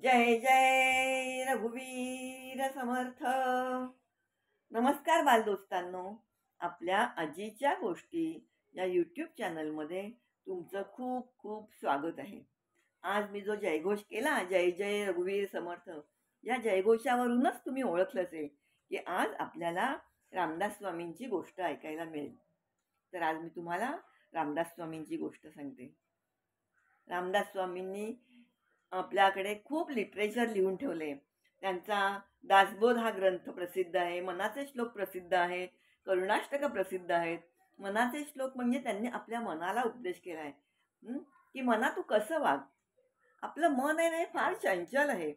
जय जय रघुवीर समर्थ. नमस्कार बालदोस्तांनो, आपल्या आजीच्या गोष्टी या यूट्यूब चॅनलमध्ये तुमचं खूप खूप स्वागत आहे. आज मी जो जयघोष केला, जय जय रघुवीर समर्थ, या जयघोषावरूनच तुम्ही ओळखलं असेल की आज आपल्याला रामदास स्वामींची गोष्ट ऐकायला मिळेल. तर आज मी तुम्हाला रामदास स्वामींची गोष्ट सांगते. रामदास स्वामींनी आपल्याकडे खूप लिटरेचर लिहून ठेवले. त्यांचा दासबोध हा ग्रंथ प्रसिद्ध आहे, मनाचे श्लोक प्रसिद्ध आहे, करुणाष्टक प्रसिद्ध आहेत. मनाचे श्लोक म्हणजे त्यांनी आपल्या मनाला उपदेश केला आहे की मना तू कसं वाग. आपलं मन आहे ना, हे फार चंचल आहे.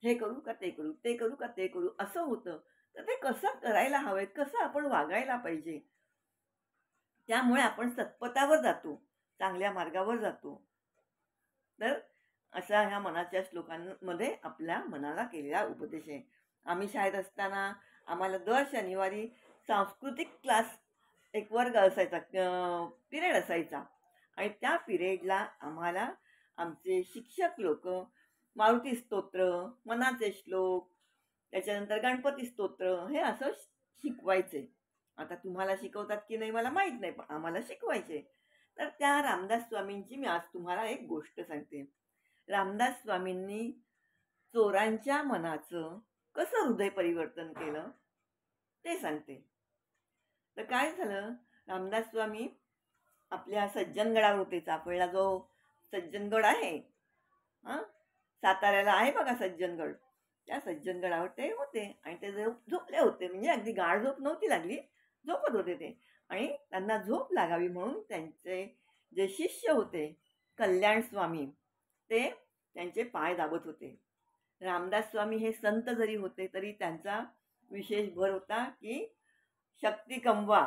हे करू का ते करू, ते करू का ते करू असं होतं. तर ते कसं करायला हवंय, कसं आपण वागायला पाहिजे, त्यामुळे आपण सत्पथावर जातो, चांगल्या मार्गावर जातो. तर असा ह्या मनाच्या श्लोकांमध्ये आपल्या मनाला केलेला उपदेश आहे. आम्ही शाळेत असताना आम्हाला दर शनिवारी सांस्कृतिक क्लास एक वर्ग असायचा, पिरियड असायचा. आणि त्या पिरियडला आम्हाला आमचे शिक्षक लोक मारुती स्तोत्र, मनाचे श्लोक, त्याच्यानंतर गणपती स्तोत्र हे असं शिकवायचे. आता तुम्हाला शिकवतात की नाही मला माहीत नाही, पण आम्हाला शिकवायचे. तर त्या रामदास स्वामींची मी आज तुम्हाला एक गोष्ट सांगते. रामदास स्वामींनी चोरांच्या मनाचं कसं हृदय परिवर्तन केलं ते सांगते. तर काय झालं, रामदास स्वामी आपल्या सज्जनगडावर होते. चाफळला जो सज्जनगड आहे, साताऱ्याला आहे बघा सज्जनगड, त्या सज्जनगडावर ते होते. आणि ते झोपले होते, म्हणजे अगदी गाढ झोप नव्हती लागली, झोपत होते ते. आणि त्यांना झोप लागावी म्हणून त्यांचे जे शिष्य होते कल्याण स्वामी, ते त्यांचे पाय दाबत होते. रामदास स्वामी हे संत जरी होते तरी त्यांचा विशेष भर होता की शक्ती कमवा,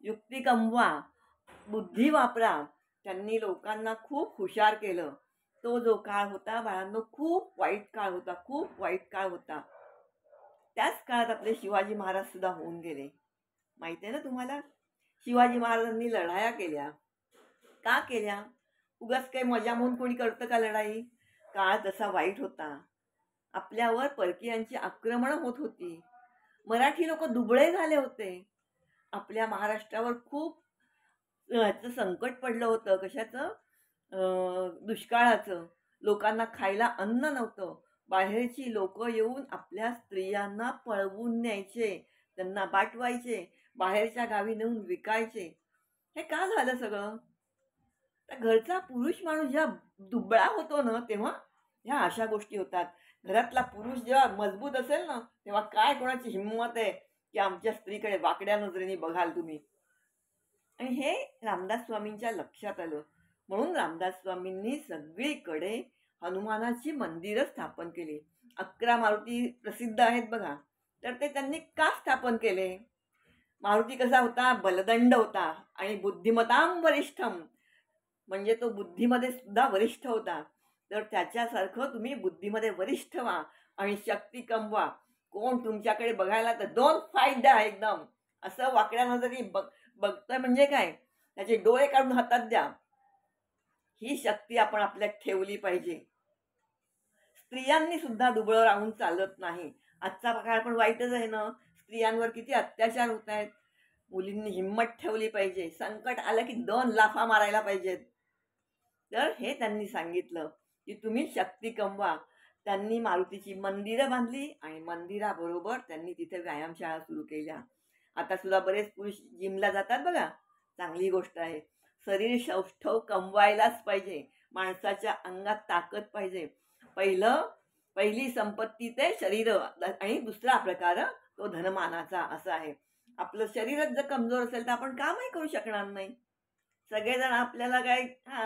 युक्ती कमवा, बुद्धी वापरा. त्यांनी लोकांना खूप हुशार केलं. तो जो काळ होता बाळांनो, खूप वाईट काळ होता, खूप वाईट काळ होता. त्याच काळात आपले शिवाजी महाराज सुद्धा होऊन गेले. माहिती आहे ना तुम्हाला, शिवाजी महाराजांनी लढाया केल्या. का केल्या? उगाच काही मजा म्हणून कोणी करतं का लढाई? काळ तसा वाईट होता. आपल्यावर परकीयांची आक्रमणं होत होती. मराठी लोक दुबळे झाले होते. आपल्या महाराष्ट्रावर खूप ह्याचं संकट पडलं होतं. कशाचं? दुष्काळाचं. लोकांना खायला अन्न नव्हतं. बाहेरची लोक येऊन आपल्या स्त्रियांना पळवून न्यायचे, त्यांना पाठवायचे, बाहेरच्या गावी नेऊन विकायचे. हे का झालं सगळं? तर घरचा पुरुष माणूस जेव्हा दुबळा होतो ना, तेव्हा ह्या अशा गोष्टी होतात. घरातला पुरुष जेव्हा मजबूत असेल ना, तेव्हा काय कोणाची हिंमत आहे की आमच्या स्त्रीकडे वाकड्या नजरेने बघाल तुम्ही. आणि हे रामदास स्वामींच्या लक्षात आलं. म्हणून रामदास स्वामींनी सगळीकडे हनुमानाची मंदिरं स्थापन केली. 11 मारुती प्रसिद्ध आहेत बघा. तर ते त्यांनी का स्थापन केले? मारुती कसा होता? बलदंड होता आणि बुद्धिमतां वरिष्ठम, म्हणजे तो बुद्धीमध्ये सुद्धा वरिष्ठ होता. तर त्याच्यासारखं तुम्ही बुद्धीमध्ये वरिष्ठ व्हा आणि शक्ती कमवा. कोण तुमच्याकडे बघायला तर दोन फाईट द्या, एकदम असं वाकड्या नजरी बघतोय म्हणजे काय, त्याचे डोळे काढून हातात द्या. ही शक्ती आपण आपल्यात ठेवली पाहिजे. स्त्रियांनी सुद्धा दुबळं राहून चालत नाही. आजचा काळ पण वाईटच आहे ना. स्त्रियांवर किती अत्याचार होत आहेत. मुलींनी हिंमत ठेवली पाहिजे. संकट आलं की 2 लाफा मारायला पाहिजेत. तर हे त्यांनी सांगितलं की तुम्ही शक्ती कमवा. त्यांनी मारुतीची मंदिरं बांधली आणि मंदिराबरोबर त्यांनी तिथे व्यायामशाळा सुरू केल्या. आता सुद्धा बरेच पुरुष जिमला जातात बघा, चांगली गोष्ट आहे. शरीर सौष्ठव कमवायलाच पाहिजे. माणसाच्या अंगात ताकद पाहिजे. पहिली संपत्ती ते शरीर आणि दुसरा प्रकार तो धनमानाचा, असा आहे. आपलं शरीरच जर कमजोर असेल तर आपण कामही करू शकणार नाही. सगळेजण आपल्याला काय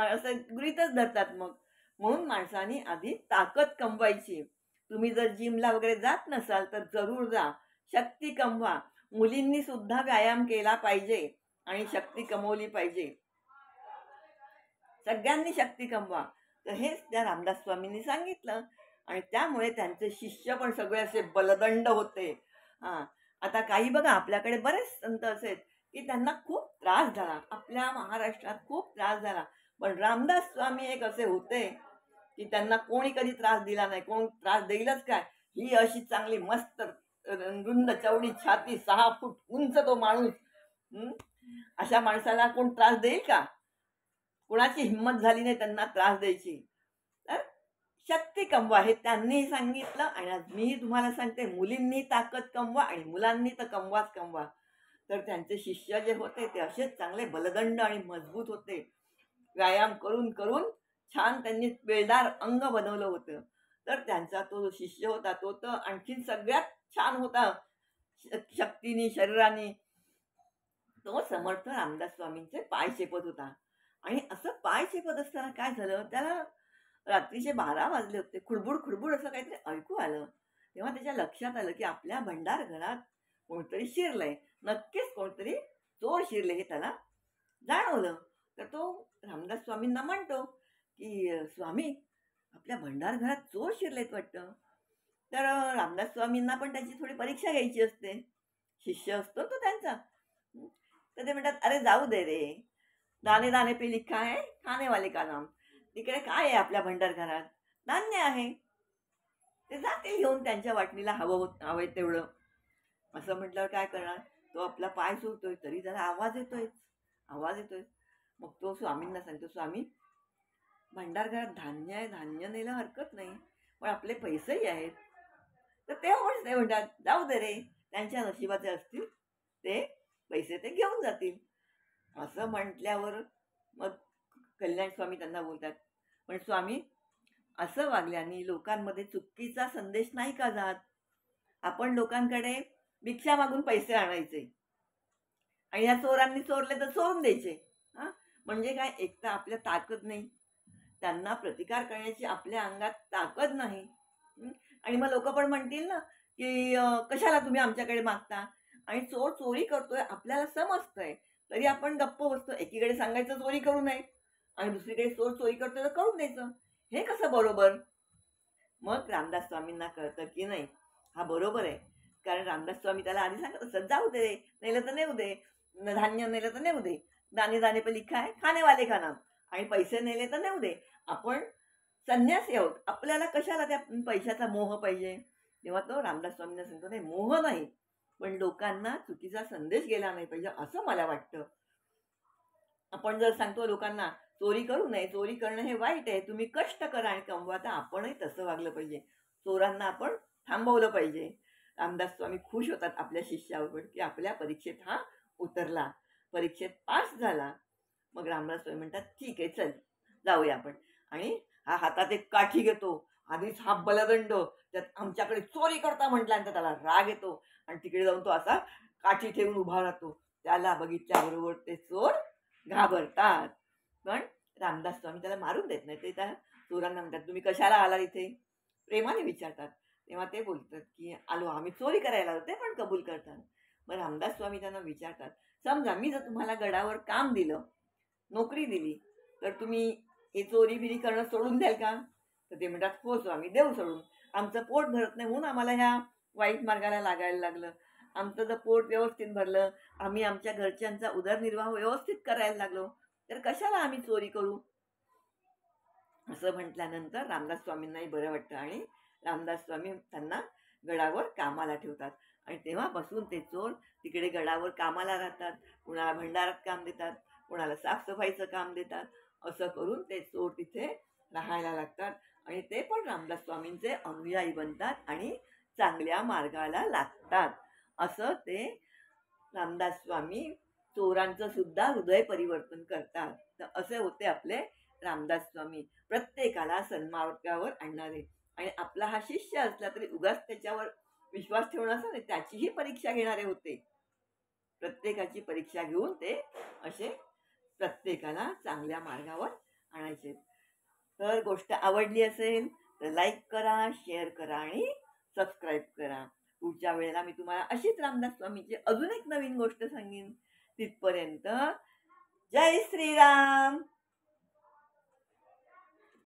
असं गृहीतच धरतात. मग म्हणून माणसाने आधी ताकद कमवायची. तुम्ही जर जिमला वगैरे जात नसाल तर जरूर जा, शक्ती कमवा. मुलींनी सुद्धा व्यायाम केला पाहिजे आणि शक्ती कमवली पाहिजे. सगळ्यांनी शक्ती कमवा. तर हेच त्या रामदास स्वामींनी सांगितलं. आणि त्यामुळे त्यांचे शिष्य पण सगळे असे बलदंड होते. आता काही बघा, आपल्याकडे बरेच संत असे की त्यांना खूप त्रास झाला, आपल्या महाराष्ट्रात खूप त्रास झाला. पण रामदास स्वामी एक असे होते की त्यांना कोणी कधी त्रास दिला नाही, कोण त्रास देईलच काय. ही अशी चांगली मस्त रुंद चवडी छाती 6 फूट उंच तो माणूस, अशा माणसाला कोण त्रास देईल का. कोणाची हिंमत झाली नाही त्यांना त्रास द्यायची. तर शक्ती कमवा हे त्यांनी सांगितलं. आणि आज मी तुम्हाला सांगते, मुलींनी ताकद कमवा आणि मुलांनी तर कमवाच कमवा. तर त्यांचे शिष्य जे होते ते असेच चांगले बलदंड आणि मजबूत होते. व्यायाम करून करून छान त्यांनी पेलदार अंग बनवलं होतं. तर त्यांचा तो जो शिष्य होता तो तर आणखीन सगळ्यात छान होता शक्तीने, शरीराने. तो समर्थ रामदास स्वामींचे पाय चेपत होता. आणि असं पाय चेपत असताना काय झालं, त्याला रात्रीचे 12 वाजले होते. खुडबुड खुडबुड असं काहीतरी ऐकू आलं. तेव्हा त्याच्या लक्षात आलं की आपल्या भंडार घरात कोणतरी शिरलंय. नक्कीच कोणतरी चोर शिरले हे त्याला जाणवलं. तर तो रामदास स्वामींना म्हणतो की स्वामी, आपल्या भंडार घरात चोर शिरलेत वाटतं. तर रामदास स्वामींना पण त्याची थोडी परीक्षा घ्यायची असते. शिष्य असतो तो त्यांचा. तर ते म्हणतात, अरे जाऊ दे रे, दाणे दाणे पे लिखा है खाने वाले का नाम. तिकडे काय आहे आपल्या भंडार घरात, धान्य आहे. ते जातील घेऊन त्यांच्या वाटणीला हवंय तेवढं. असं म्हटल्यावर काय करणार. तो आपला पाय सोडतोय तरी त्याला आवाज येतोय. मग तो स्वामींना सांगतो, स्वामी, भंडार घरात धान्य आहे, धान्य न्यायला हरकत नाही, पण आपले पैसेही आहेत. तर ते म्हणतात, जाऊ दे रे, त्यांच्या नशिबाचे असतील ते पैसे, ते घेऊन जातील. असं म्हटल्यावर मग कल्याण स्वामी त्यांना बोलतात, पण स्वामी, असं वागल्याने लोकांमध्ये चुकीचा संदेश नाही का जात. आपण लोकांकडे भिक्षा मागून पैसे आणायचे आणि या चोरांनी चोरले तर चोरून द्यायचे. म्हणजे काय, एक तर आपल्या ताकद नाही, त्यांना प्रतिकार करण्याची आपल्या अंगात ताकद नाही. आणि मग लोक पण म्हणतील ना की कशाला तुम्ही आमच्याकडे मागता. आणि चोर चोरी करतोय आपल्याला समजतंय तरी आपण गप्प बसतो. एकीकडे सांगायचं चोरी करू नये आणि दुसरीकडे चोर चोरी करतोय तर करून द्यायचं. हे कसं बरोबर. मग रामदास स्वामींना कळतं की नाही, हा बरोबर आहे. कारण रामदास स्वामी त्याला आधी सांगत असत, जाऊ दे, नेलं तर नेऊ दे, धान्य नेलं तर नेऊ दे, दाणे दाणे पे लिखा है खाने वाले का नाम. आणि पैसे नेले तर नेऊ दे, आपण संन्यासी आहोत, आपल्याला कशाला त्या पैशाचा मोह पाहिजे. तेव्हा तो रामदास स्वामींना सांगतो, नाही, मोह नाही, पण लोकांना चुकीचा संदेश गेला नाही पाहिजे असं मला वाटतं. आपण जर सांगतो लोकांना चोरी करू नये, चोरी करणं हे वाईट आहे, तुम्ही कष्ट करा आणि कमवा, तर आपणही तसं वागलं पाहिजे. चोरांना आपण थांबवलं पाहिजे. रामदास स्वामी खुश होतात आपल्या शिष्यावर की आपल्या परीक्षेत हा उतरला, परीक्षेत पास झाला. मग रामदास स्वामी म्हणतात, ठीक आहे, चल जाऊया आपण. आणि हा हातात एक काठी घेतो. आधीच हा बलदंड, त्यात आमच्याकडे चोरी करता म्हटल्यानंतर त्याला राग येतो आणि तिकडे जाऊन तो असा काठी ठेवून उभा राहतो. त्याला बघितल्याबरोबर ते चोर घाबरतात. पण रामदास स्वामी त्याला मारून देत नाही. ते त्या चोरांना म्हणतात, तुम्ही कशाला आला इथे, प्रेमाने विचारतात. तेव्हा ते बोलतात की आलो आम्ही चोरी करायला आलो. ते पण कबूल करतात. मग रामदास स्वामी त्यांना विचारतात, समजा मी जर तुम्हाला गडावर काम दिलं, नोकरी दिली, तर तुम्ही हे चोरी बिरी करणं सोडून द्याल का. तर ते म्हणतात, हो स्वामी, देऊ सोडून. आमचं पोट भरत नाही म्हणून आम्हाला ह्या वाईट मार्गाला लागायला लागलं. आमचं जर पोट व्यवस्थित भरलं, आम्ही आमच्या घरच्यांचा उदरनिर्वाह व्यवस्थित करायला लागलो, तर कशाला आम्ही चोरी करू. असं म्हटल्यानंतर रामदास स्वामींनाही बरं वाटतं आणि रामदास स्वामी त्यांना गडावर कामाला ठेवतात. आणि तेव्हापासून ते चोर तिकडे गडावर कामाला राहतात. कुणाला भंडारात काम देतात, कुणाला साफसफाईचं काम देतात. असं करून ते चोर तिथे राहायला लागतात आणि ते पण रामदास स्वामींचे अनुयायी बनतात आणि चांगल्या मार्गाला लागतात. असं ते रामदास स्वामी चोरांचं सुद्धा हृदय परिवर्तन करतात. तर असे होते आपले रामदास स्वामी, प्रत्येकाला सन्मार्गावर आणणारे. आणि आपला हा शिष्य असला तरी उगाच त्याच्यावर विश्वास ठेवणं असं नाही, त्याचीही परीक्षा घेणारे होते. प्रत्येकाची परीक्षा घेऊन ते असे प्रत्येकाला चांगल्या मार्गावर आणायचे. तर गोष्ट आवडली असेल तर लाईक करा, शेअर करा आणि सबस्क्राईब करा. पुढच्या वेळेला मी तुम्हाला अशीच रामदास स्वामीची अजून एक नवीन गोष्ट सांगेन. तिथपर्यंत जय श्रीराम.